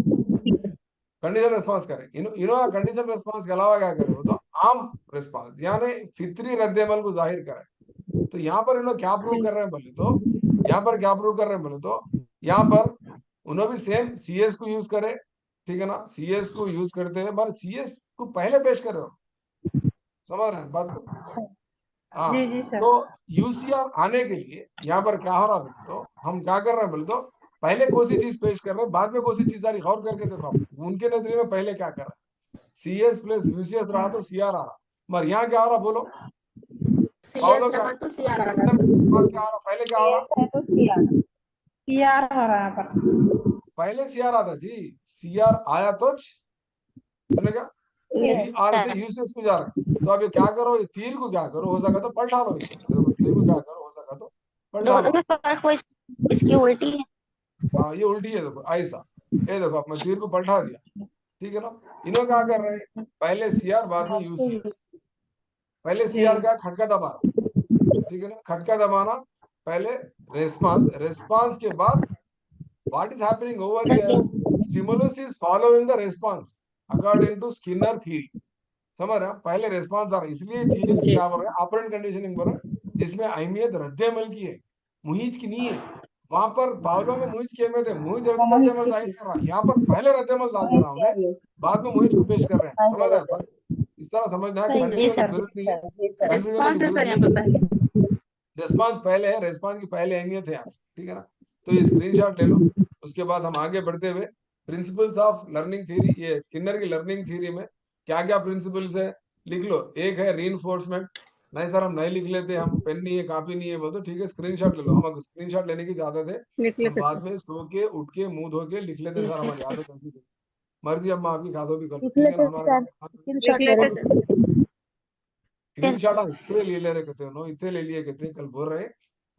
कंडीशन रेस्पॉन्स करे, इन्होंने कंडीशन रेस्पॉन्स के अलावा क्या करे, वो तो आम रेस्पॉन्स यानी फितरी रद्द-ए-अमल को जाहिर करे। तो यहाँ पर इन्होंने क्या प्रूव
जी
कर रहे हैं बोले तो, यहाँ पर क्या प्रूव कर रहे हैं बोले तो, यहाँ पर उन्होंने भी सेम सीएस को यूज करे, ठीक है ना, सीएस को यूज करते हैं, पर सीएस को पहले पेश कर रहे हो, समझ रहे हैं बात को?
अच्छा।
हाँ,
जी जी सर।
तो यूसीआर आने के लिए यहाँ पर क्या हो रहा है तो, हम क्या कर रहे हैं बोले तो, पहले कौन सी चीज पेश कर रहे हैं, बाद में कौन सी चीज आ रही, गौर करके देखो आप, उनके नजरिए में पहले क्या कर रहा है, सीएस प्लस यूसीएस रहा तो सीआर आ रहा, मगर यहाँ क्या आ रहा बोलो, पावलो क्या क्या आ रहा, पहले क्या हो रहा,
पीआर हो रहा है यहाँ पर।
पहले सीआर आता जी, सीआर आया तो सुनेगा, सीआर से यूसीएस को जा रहा है, तो अब ये क्या करो, ये तीर को क्या करो, हो सका तो पलटा लो इसको, देखो तीर को क्या करो, हो सका तो पलटा लो।
दोनों में फर्क हो, इसकी उल्टी है।
हाँ, ये उल्टी है, देखो ऐसा, ये देखो अपने तीर को पलटा दिया, ठीक है ना। इन्होंने क्या कर रहे हैं, पहले सीआर बाद में यूसीएस, पहले
जी
सीआर का खटका दबाना, ठीक है ना, खटका दबाना, पहले रेस्पॉन्स, रेस्पॉन्स के बाद what is happening over here, stimulus is following the response according to Skinner theory. समझ रहे हैं? पहले रेस्पॉन्स आ रहा है, इसलिए थ्योरी को क्या बोल रहे हैं, ऑपरेंट कंडीशनिंग बोल रहे हैं, जिसमें अहमियत रद्द-ए-अमल की है, मुहीज की नहीं है। वहां पर पावलो में मुहीज की अहमियत है, मुहीज रद्द-ए-अमल जाहिर कर रहा है, यहाँ पर पहले रद्द-ए-अमल डाल दे रहा हूं, बाद में मुहीज को पेश कर रहे हैं। समझ रहे हैं बात? इस तरह समझना है,
सही जी
कंफ्यूजन की
सर।
जरूरत नहीं है, कंफ्यूजन की जरूरत नहीं है। रेस्पॉन्स पहले है, रेस्पॉन्स की पहले अहमियत है यहाँ, ठीक है ना। तो ये स्क्रीनशॉट ले लो, उसके बाद हम आगे बढ़ते हुए प्रिंसिपल्स ऑफ लर्निंग थ्योरी, ये स्किनर की लर्निंग थ्योरी में क्या क्या प्रिंसिपल्स है लिख लो। एक है रीइंफोर्समेंट, नहीं सर हम नहीं लिख लेते, हम पेन नहीं है कापी नहीं है, बोल तो ठीक है स्क्रीनशॉट ले लो, हमें स्क्रीनशॉट लेने की आदत है, हम बाद में सो के उठ के मुंह धो के लिख लेते सर, हमारी आदत ऐसी है, मर्जी हम आपकी खादो भी कर लो, ठीक है ना, हमारा स्क्रीनशॉट हम इतने ले रहे कहते हो, इतने ले लिए कहते कल बोल रहे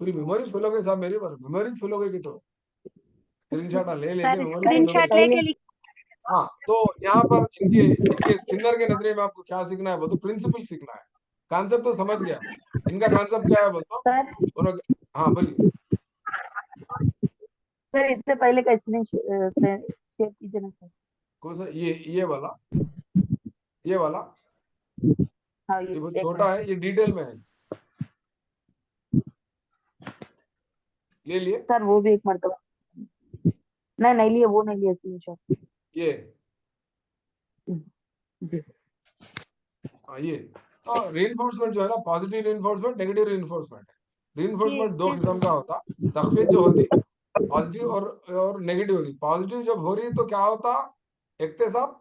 पूरी मेमोरी फुल हो गई साहब, मेरी बार मेमोरी फुल हो गई कि तो स्क्रीनशॉट ले लेके
सर
मेमोरी फुल हो
स्क्रीनशॉट
गई।
लेके लिख।
हाँ, तो यहाँ पर इनके इनके स्किनर के नजरिए में आपको क्या सीखना है, बोलो प्रिंसिपल सीखना है, कॉन्सेप्ट तो समझ गया, इनका कॉन्सेप्ट क्या है बोलो उन्होंने, हाँ बोलिए।
सर इससे पहले का स्क्रीन शेयर कीजिए ना सर।
कौन सा? ये वाला, ये वाला,
हाँ
ये बहुत
एक
छोटा
मिनट।
है, ये डिटेल में है, ले लिए
सर वो भी एक मरतबा, नहीं नहीं लिए, वो नहीं लिए स्क्रीनशॉट।
ये,
जी
हाँ ये तो रीइंफोर्समेंट जो है ना, पॉजिटिव रीइंफोर्समेंट, नेगेटिव रीइंफोर्समेंट है। रीइंफोर्समेंट दो किस्म का होता, तखफीफ जो होती पॉजिटिव और नेगेटिव होती। पॉजिटिव जब हो रही तो क्या होता, इक्तिसाब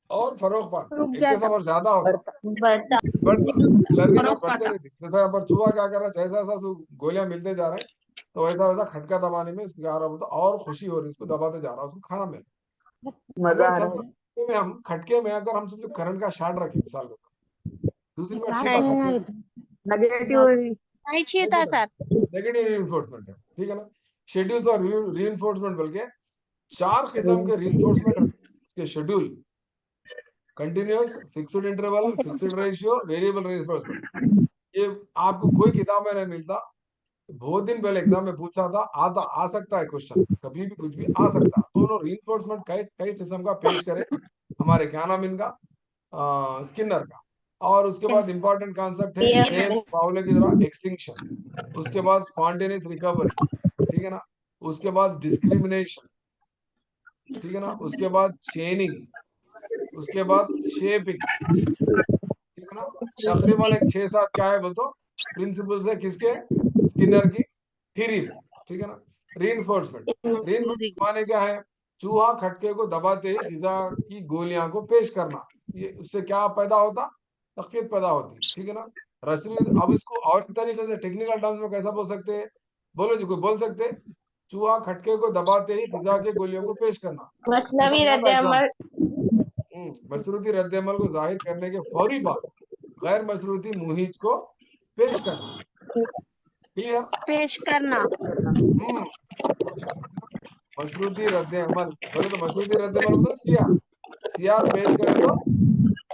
और फरोख्त, इक्तिसाब और ज्यादा होता,
बढ़ता
लर्निंग और बढ़ते रहती। जैसा यहाँ पर चूहा क्या कर रहा है, जैसा जैसा गोलियां मिलते जा रहे हैं तो वैसा वैसा खटका दबाने में उसको क्या रहा होता और खुशी हो रही है, उसको दबाते जा रहा है, उसको खाना मिल रहा। अगर समझो में हम खटके में अगर हम समझो करंट का शार्ट रखें मिसाल के ऊपर, दूसरी बात अच्छी बात है,
नहीं छीता सर।
नेगेटिव रीइंफोर्समेंट है, ठीक है ना। शेड्यूल और रीइंफोर्समेंट बल्कि 4 किस्म के रीइंफोर्समेंट उसके schedule, continuous, fixed interval, fixed ratio, variable reinforcement. ये आपको कोई किताब में नहीं मिलता, बहुत दिन पहले एग्जाम में पूछा था, आ सकता है क्वेश्चन, कभी भी कुछ भी आ सकता। तो उन्होंने रीइंफोर्समेंट कई कई किस्म का पेश करे, हमारे क्या नाम इनका, स्किनर का। और उसके बाद इंपॉर्टेंट कॉन्सेप्ट है सेम पाउलो की तरह एक्सटिंक्शन, उसके बाद स्पॉन्टेनियस रिकवरी, ठीक है ना, उसके बाद डिस्क्रिमिनेशन, ठीक है ना, उसके बाद चेनिंग, उसके बाद शेपिंग, ठीक है ना। तकरीबन एक 6-7 क्या है बोल तो प्रिंसिपल्स है किसके, स्किनर की थ्योरी में, ठीक है ना। रीइंफोर्समेंट माने क्या है, चूहा खटके को दबाते ही गिजा की गोलियां को पेश करना, ये उससे क्या पैदा होता, तकलीफ पैदा होती, ठीक है ना। रसरी, अब इसको और तरीके से टेक्निकल टर्म्स में कैसा बोल सकते हैं, बोलो जी कोई बोल सकते, चूहा खटके को दबाते ही गिजा के गोलियों को पेश करना,
मसनवी रद्द-ए-अमल,
मशरूती रद्द-ए-अमल को जाहिर करने के फौरी बाद गैर मशरूती मुहिज को पेश करना, क्लियर।
पेश करना।
मशरूती रद्द-ए-अमल बोले तो मशरूती रद्द-ए-अमल मतलब सीआर पेश करे तो,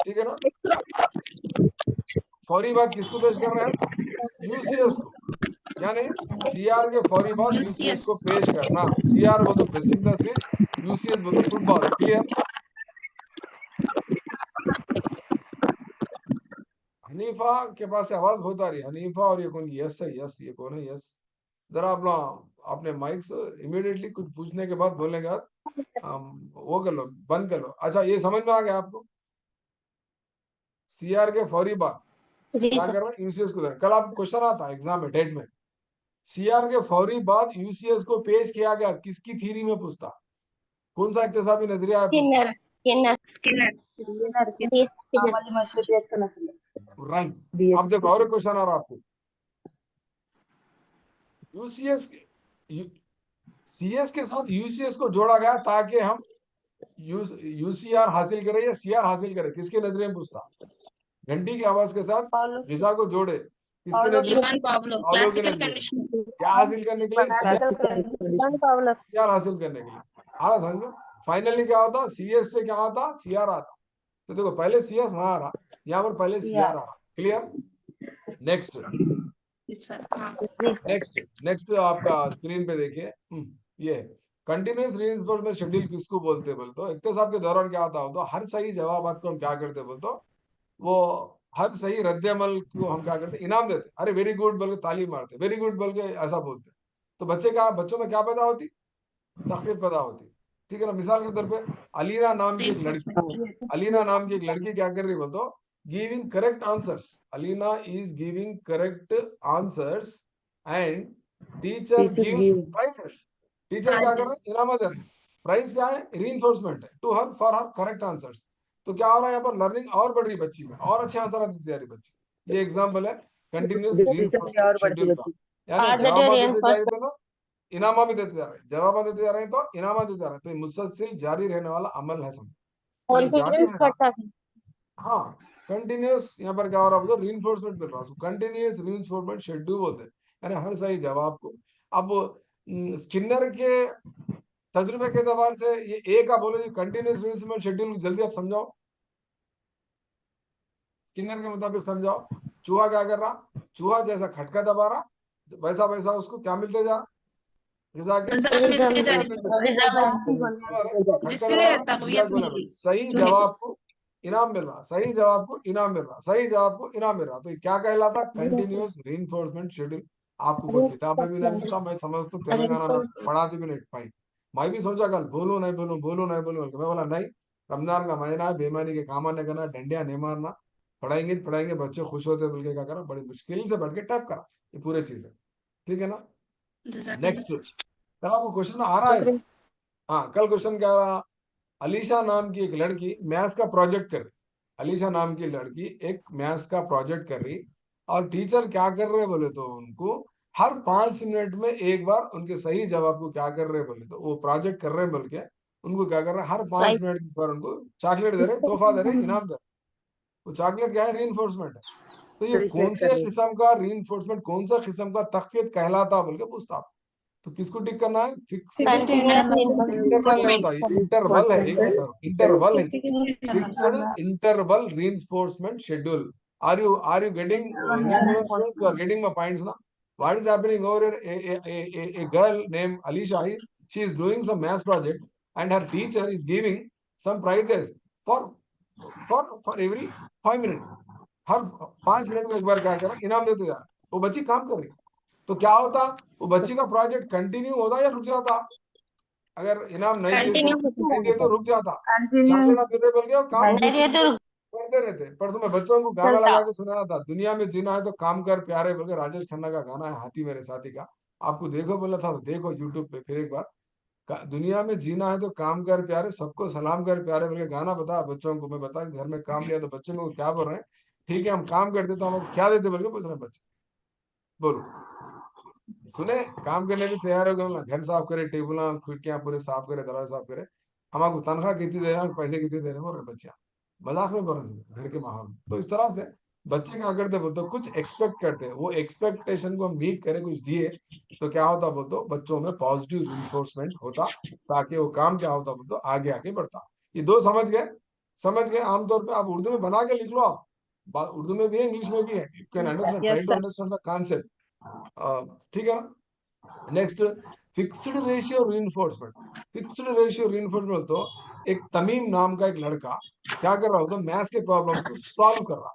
ठीक है ना। फौरी बाद किसको पेश कर रहे हैं, यूसीएस को, यानी सीआर के फौरी बाद यूसीएस को पेश करना। सीआर बोल तो प्रेसिंग द स्विच, यूसीएस बोल तो फुटबॉल, क्लियर। हनीफा के पास से आवाज बहुत आ रही है, हनीफा और ये कौन, यस है, यस, ये कौन है, यस। जरा अपना अपने माइक से इमीडिएटली कुछ पूछने के बाद बोलने के बाद वो कर लो, बंद कर लो। अच्छा ये समझ में आ गया आपको, सीआर के फौरी बाद
जी
क्या
सर,
कर रहे हैं, यूसीएस को। कल आप क्वेश्चन आता एग्जाम में डेट में, सीआर के फौरी बाद यूसीएस को पेश किया गया किसकी थ्योरी में पूछता, कौन सा इक्तिसाबी नजरिया है पूछता,
स्किनर
राइट। अब देखो और क्वेश्चन आ रहा आपको, यूसीएस सीएस के साथ यूसीएस को जोड़ा गया ताकि हम यूसीआर हासिल करें या सीआर हासिल करें, किसके नजरिए में पूछता, घंटी की आवाज के साथ गिजा को जोड़े, किसके नजरिए, पावलो के नजरिए, क्या हासिल करने के लिए, सीआर हासिल करने के लिए। आ रहा समझ में। फाइनली क्या होता, सीएस से क्या होता, सीआर आता। तो देखो पहले सीएस वहां आ रहा, यहाँ पर पहले सीआर आ रहा, क्लियर। नेक्स्ट नेक्स्ट आपका स्क्रीन पे देखिए, ये कंटिन्यूअस रीइंफोर्समेंट शेड्यूल किसको बोलते हैं बोल तो, इक्तिसाब के दौरान क्या होता हो तो हर सही जवाब को हम क्या करते बोल तो, वो हर सही रद्द-ए-अमल को हम क्या करते, इनाम देते। अरे वेरी गुड बोल के ताली मारते, वेरी गुड बोल के ऐसा बोलते, तो बच्चों में क्या पैदा होती, तकलीफ पैदा होती, ठीक है ना। मिसाल के तौर पे अलीना नाम की एक लड़की क्या कर रही बोल तो, giving correct answers, Alina is giving correct answers and teacher gives prizes. Teacher क्या कर रहे हैं, इनाम दे रहे हैं, प्राइस क्या है, रीइंफोर्समेंट है to her for her correct answers. तो क्या हो रहा है यहाँ पर, लर्निंग और बढ़ रही बच्ची में, और अच्छे आंसर देती जा रही बच्ची। ये एग्जांपल है कंटिन्यूअस रीइंफोर्समेंट शेड्यूल का, यानी जवाब देते जा रहे तो ना इनामा भी देते जा रहे हैं, जवाब देते जा रहे हैं तो इनामा देते जा रहे हैं, तो मुसलसिल जारी रहने वाला अमल है समझ, जारी रहेगा। हाँ कंटिन्यूस, यहाँ पर क्या हो रहा है, रीइंफोर्समेंट मिल रहा है, कंटिन्यूस रीइंफोर्समेंट शेड्यूल बोलते हैं, यानी हर सही जवाब को। अब स्किनर के तजुर्बे के एतबार से ये ए का बोले कंटिन्यूस रीइंफोर्समेंट शेड्यूल जल्दी आप समझाओ, स्किनर के मुताबिक समझाओ। चूहा क्या कर रहा, चूहा जैसा खटका दबा रहा वैसा वैसा उसको क्या मिलते जा रहा, सही जवाब को इनाम मिल रहा, सही जवाब को इनाम मिल रहा, सही जवाब को इनाम मिल रहा। तो क्या कहलाता, कंटिन्यूअस रीइंफोर्समेंट शेड्यूल। आपको कोई किताब में भी नहीं मिलता, मैं समझ तो तेलंगाना में पढ़ाती भी नहीं पाई। मैं भी सोचा कल बोलूं नहीं बोलूं, बोलूं नहीं बोलूं, मैं बोला नहीं, रमजान का महीना है, बेईमानी के काम नहीं करना, डंडिया नहीं मारना, पढ़ाएंगे पढ़ाएंगे, बच्चे खुश होते हैं, बल्कि क्या करा, बड़ी मुश्किल से बैठ के टाइप करा, ये पूरे चीज है, ठीक है ना। नेक्स्ट, कल आपको क्वेश्चन आ रहा है, हाँ कल क्वेश्चन क्या रहा, अलीशा नाम की एक लड़की मैथ्स का प्रोजेक्ट कर रही, अलीशा नाम की लड़की एक मैथ्स का प्रोजेक्ट कर रही, और टीचर क्या कर रहे बोले तो उनको हर 5 मिनट में एक बार उनके सही जवाब को क्या कर रहे बोले तो वो प्रोजेक्ट कर रहे हैं, बोल के उनको क्या कर रहे हैं, हर 5 मिनट की बार उनको चॉकलेट दे रहे, तोहफा दे रहे, इनाम दे रहे। वो चॉकलेट क्या है, रीइंफोर्समेंट है। तो ये कौन से किस्म का रीइंफोर्समेंट, कौन सा किस्म का तखफीफ कहलाता बोल के पूछता आप। तो किसको टिक करना है, फिक्स इंटरवल नहीं होता, इंटरवल है, एक इंटरवल है, fixed interval reinforcement schedule. Are you getting students, you are getting my points now? What is happening over here? A girl named Alisha, she is doing some math project, and her teacher is giving some prizes for every 5 minutes. Her 5 minute में एक बार क्या करा, इनाम देते जा, वो बच्ची काम कर रही। तो क्या होता, वो बच्ची का प्रोजेक्ट कंटिन्यू होता या रुक जाता, अगर इनाम नहीं दिए तो रुक जाता, चॉकलेट आप दे बोल के काम करते रहते। परसों मैं बच्चों को गाना लगा के सुनाना था, दुनिया में जीना है तो काम कर प्यारे बोल के, राजेश खन्ना का गाना है, हाथी मेरे साथी का, आपको देखो बोला था तो देखो यूट्यूब पे फिर एक बार, दुनिया में जीना है तो काम कर प्यारे, सबको सलाम कर प्यारे बोल के गाना बता बच्चों को, मैं बता घर में काम लिया तो बच्चे लोग क्या बोल रहे हैं, ठीक है हम काम करते तो हमको क्या देते बोल के पूछ रहे हैं बच्चे, बोलो सुने, काम करने भी तैयार हो गए, घर साफ करे, टेबल खिड़कियां पूरे साफ करे, दरवाजा साफ करे, हमको तनख्वाह कितनी दे रहे हैं, पैसे कितने दे रहे हैं, बोल रहे बच्चे मजाक में बोल रहे घर के माहौल में। तो इस तरह से बच्चे क्या करते बोलते, कुछ एक्सपेक्ट करते हैं, वो एक्सपेक्टेशन को हम मीट करें, कुछ दिए तो क्या होता बोलते, बच्चों में पॉजिटिव रिइंफोर्समेंट होता, ताकि वो काम क्या होता बोलते आगे आगे बढ़ता। ये दो समझ गए, समझ गए। आमतौर पर आप उर्दू में बना के लिख लो, आप उर्दू में भी है, इंग्लिश में भी है, you can understand, try to understand the concept, ठीक है ना। Next, fixed ratio reinforcement. Fixed ratio reinforcement तो एक तमीम नाम का एक लड़का क्या कर रहा होता, मैथ्स के प्रॉब्लम्स को सॉल्व कर रहा,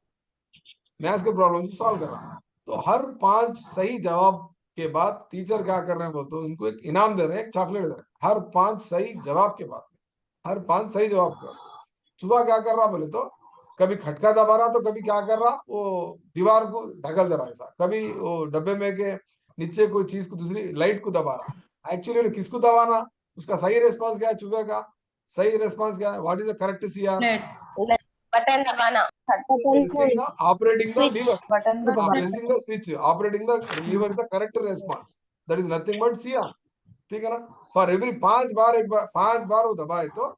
मैथ्स के प्रॉब्लम्स को सॉल्व कर रहा, तो हर 5 सही जवाब के बाद टीचर क्या कर रहे हैं बोलते, उनको एक इनाम दे रहे हैं, एक चॉकलेट दे रहे हैं, हर 5 सही जवाब के बाद, हर 5 सही जवाब के बाद। सुबह क्या कर रहा बोले तो, कभी खटका दबा रहा, तो कभी क्या कर रहा, वो दीवार को ढकल दे रहा ऐसा, कभी वो डब्बे में के नीचे कोई चीज को, दूसरी लाइट को दबा रहा। एक्चुअली किसको दबाना, उसका सही रेस्पॉन्स क्या है, चुहे का सही रेस्पॉन्स क्या है, what is the correct CR,
button दबाना,
operating the lever,
button
pressing the switch, operating the lever is the correct response, that is nothing but CR, ठीक है ना। फॉर एवरी 5 बार, एक बार 5 बार वो दबाए तो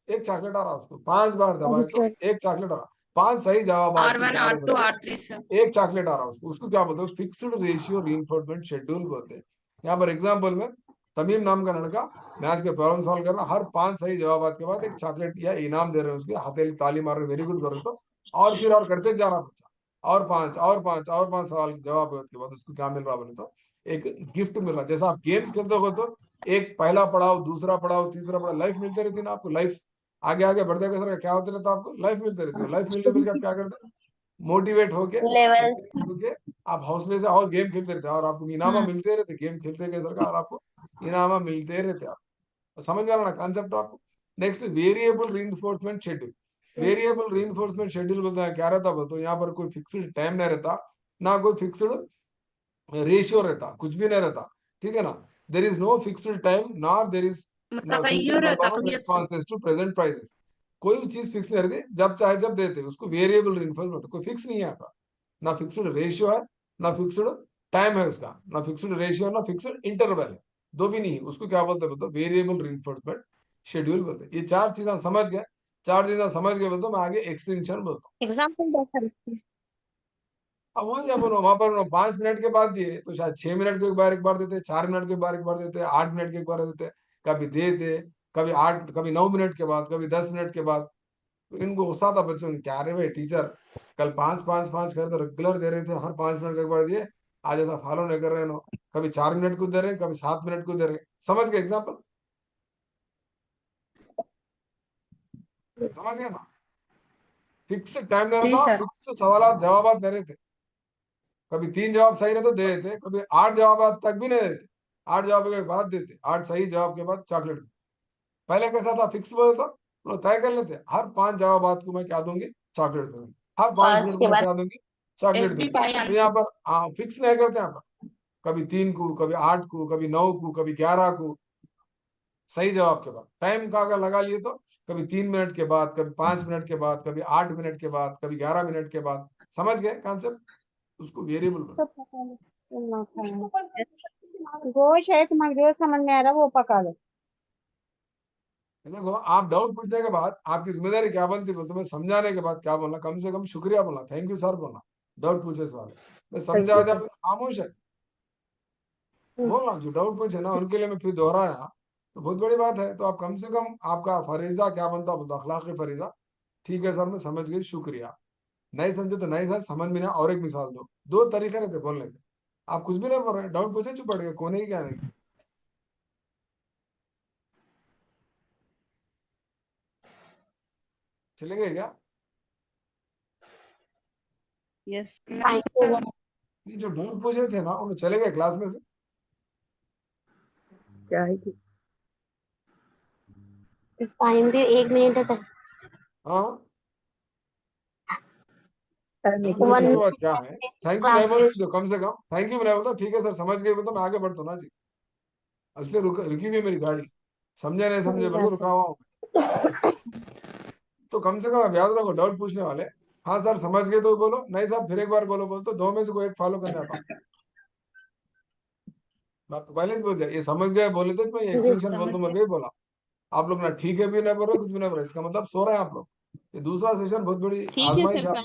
एक चॉकलेट आ रहा, उसको 5 बार दबाए तो एक चॉकलेट आ रहा, 5 सही जवाब
R1 R2 R3 सर,
एक चॉकलेट आ रहा, उसको क्या बोलते हैं, फिक्स्ड रेशियो रीइंफोर्समेंट शेड्यूल बोलते हैं। यहाँ पर एग्जांपल में तमीम नाम का लड़का मैथ्स के प्रॉब्लम सॉल्व कर रहा, हर 5 सही जवाब के बाद एक चॉकलेट या इनाम दे रहे हैं, उसके हथेली ताली मार रहे, वेरी गुड कर रहे, तो और फिर और करते जा रहा बच्चा, और 5 और 5 और 5 सवाल जवाब के बाद उसको क्या मिल रहा बोले तो एक गिफ्ट मिल रहा। जैसा आप गेम्स खेलते हो तो एक पहला पड़ाव, दूसरा पड़ाव, तीसरा पड़ाव, लाइफ मिलती रहती ना आपको, लाइफ आगे आगे बढ़ते सर क्या होते रहता, आपको लाइफ मिलती रहती है, लाइफ मिलने मिलकर आप क्या करते हैं, मोटिवेट होके आप हौसले से और गेम खेलते रहते, और आपको इनामा मिलते रहते, गेम खेलते के सरकार आपको इनामा मिलते रहते। आप समझ में आ रहा ना कॉन्सेप्ट आपको। Next, variable reinforcement schedule. Variable reinforcement schedule बोलते हैं, क्या रहता बोलते, यहाँ पर कोई फिक्स्ड टाइम नहीं रहता, ना कोई फिक्स्ड रेशियो रहता, कुछ भी नहीं रहता, ठीक है ना। There is no fixed time, nor there is responses to present prizes. कोई भी चीज फिक्स नहीं रहती, जब चाहे जब देते, उसको वेरिएबल रीइंफोर्समेंट, कोई फिक्स नहीं आता, ना फिक्स्ड रेशियो है, ना फिक्स्ड टाइम है उसका, ना फिक्स्ड रेशियो, ना फिक्स्ड इंटरवल है, दो भी नहीं, उसको क्या बोलते हैं, वेरिएबल रीइंफोर्समेंट शेड्यूल बोलते हैं। ये 4 चीजें समझ गए, 4 चीजें समझ गए बोलते, मैं आगे एक्सटेंशन बोलता हूँ।
एग्जाम्पल
अब वो जब वहां पर 5 मिनट के बाद दिए तो शायद 6 मिनट को एक बार देते, 4 मिनट के बाद एक बार देते, 8 मिनट के एक बार देते, कभी देते, कभी 8, कभी 9 मिनट के बाद, कभी 10 मिनट के बाद। तो इनको गुस्सा था बच्चों ने, क्या रे भाई टीचर कल 5-5-5 कर तो रेगुलर दे रहे थे, हर 5 मिनट का एक बार दिए, आज ऐसा फॉलो नहीं कर रहे हैं, कभी 4 मिनट को दे रहे हैं, कभी 7 मिनट को दे रहे हैं। समझ गए एग्जाम्पल, समझ गए ना। फिक्स टाइम दे रहा था, फिक्स सवाल जवाब दे रहे थे, कभी 3 जवाब सही रहते दे देते, कभी 8 जवाब तक भी नहीं देते, 8 जवाब के बाद देते, 8 सही जवाब के बाद चॉकलेट। पहले कैसा था, फिक्स बोले तो तय कर लेते, हर 5 जवाब को मैं क्या दूंगी, चॉकलेट दूंगी, हर 5 मिनट में बता दूंगी चॉकलेट दूंगी।
FB5
तो यहाँ पर
answers.
हाँ फिक्स नहीं करते यहाँ पर, कभी 3 को, कभी 8 को, कभी 9 को, कभी 11 को। सही जवाब के बाद टाइम का अगर लगा लिए तो कभी 3 मिनट के बाद, कभी 5 मिनट के बाद, कभी 8 मिनट के बाद, कभी 11 मिनट के बाद। समझ गए कॉन्सेप्ट? उसको वेरिएबल
गोश है, तुम्हारे जो समझ में आ रहा है वो पका लो।
देखो, आप डाउट पूछने के बाद आपकी जिम्मेदारी क्या बनती है? तुम्हें समझाने के बाद क्या बोलना, कम से कम शुक्रिया बोलना, थैंक यू सर बोलना। डाउट पूछे सवाल मैं समझा दिया, खामोश है बोलना। जो डाउट पूछे ना उनके लिए मैं फिर दोहराया तो बहुत बड़ी बात है। तो आप कम से कम आपका फरीजा क्या बनता, बोलता अखलाकी फरीजा, ठीक है सर मैं समझ गई शुक्रिया। नहीं समझे तो नहीं सर समझ में ना, और एक मिसाल दो। 2 तरीके रहते बोलने के। आप कुछ भी नहीं बोल रहे, डाउट पूछे चुप पड़ गए, कोने की क्या नहीं। चलेंगे क्या?
Yes. नहीं sir.
ये जो डाउट पूछ रहे थे ना उन्हें चले गए क्लास में से?
टाइम भी 1 मिनट है सर।
हाँ डाउट
1
पूछने के बाद क्या है? थैंक यू नहीं
क्लास।
बोले तो कम से कम थैंक यू नहीं बोलता, ठीक है सर समझ गए बोलता मैं आगे बढ़ता हूँ ना जी। इसलिए रुकी हुई है मेरी गाड़ी, समझे नहीं समझे बोलो रुका हुआ हूँ। तो कम से कम आप याद रखो डाउट पूछने वाले, हाँ सर समझ गए तो बोलो, नहीं सर फिर एक बार बोलो, बोलो तो 2 में से कोई एक फॉलो करने आता हूँ। मैं आपको पहले भी बोल दिया, ये समझ गए बोले तो मैं एक्सटेंशन बोल दूं, मैं भी बोला। आप लोग ना ठीक है भी नहीं बोल रहे, कुछ भी नहीं बोल रहे, इसका मतलब सो रहे हैं आप लोग। ये दूसरा सेशन बहुत बड़ी आजमाइश है आपको।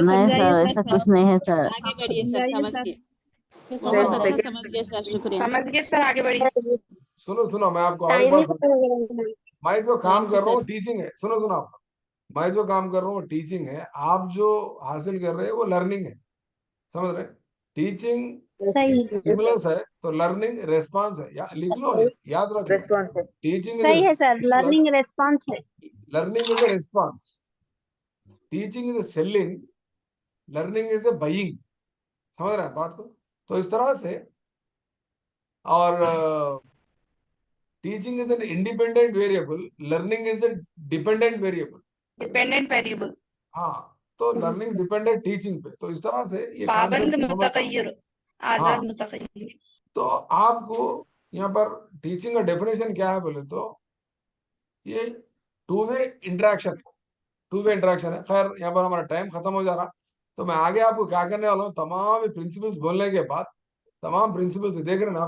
नहीं सर ऐसा कुछ नहीं है सर।
आगे बढ़िए सर, समझ गए।
सुनो
बहुत अच्छा समझ गए सर, शुक्रिया।
समझ गए सर, आगे बढ़िए।
सुनो मैं आपको और एक
टाइम ही
बात
खत्म हो गया।
मैं जो काम
Thank you,
कर रहा हूँ
sir.
टीचिंग है। सुनो आप, मैं जो काम कर रहा हूँ टीचिंग है, आप जो हासिल कर रहे हैं वो लर्निंग है। समझ रहे? टीचिंग
सही
स्टिमुलस है तो लर्निंग रेस्पॉन्स है। लिख लो, ये याद रख लो। टीचिंग
सही
इज
है सर, लर्निंग
स्टिमुलस,
रेस्पॉन्स है।
Learning is a response. Teaching is a selling, learning is a buying. समझ रहे हैं बात को? तो इस तरह से, और teaching is an independent variable, learning is a dependent variable.
Dependent variable.
हाँ, तो लर्निंग डिपेंडेंट टीचिंग पे। तो इस तरह से ये
पाबंद
कॉन्सेप्ट समझ।
मुतगय्यर, आजाद
हाँ,
मुतगय्यर।
तो आपको यहाँ पर टीचिंग का डेफिनेशन क्या है बोले तो ये टू वे इंटरेक्शन है। खैर यहाँ पर हमारा टाइम खत्म हो जा रहा, तो मैं आगे आपको क्या करने वाला हूँ, तमाम प्रिंसिपल्स बोलने के बाद, तमाम प्रिंसिपल्स देख रहे हैं ना।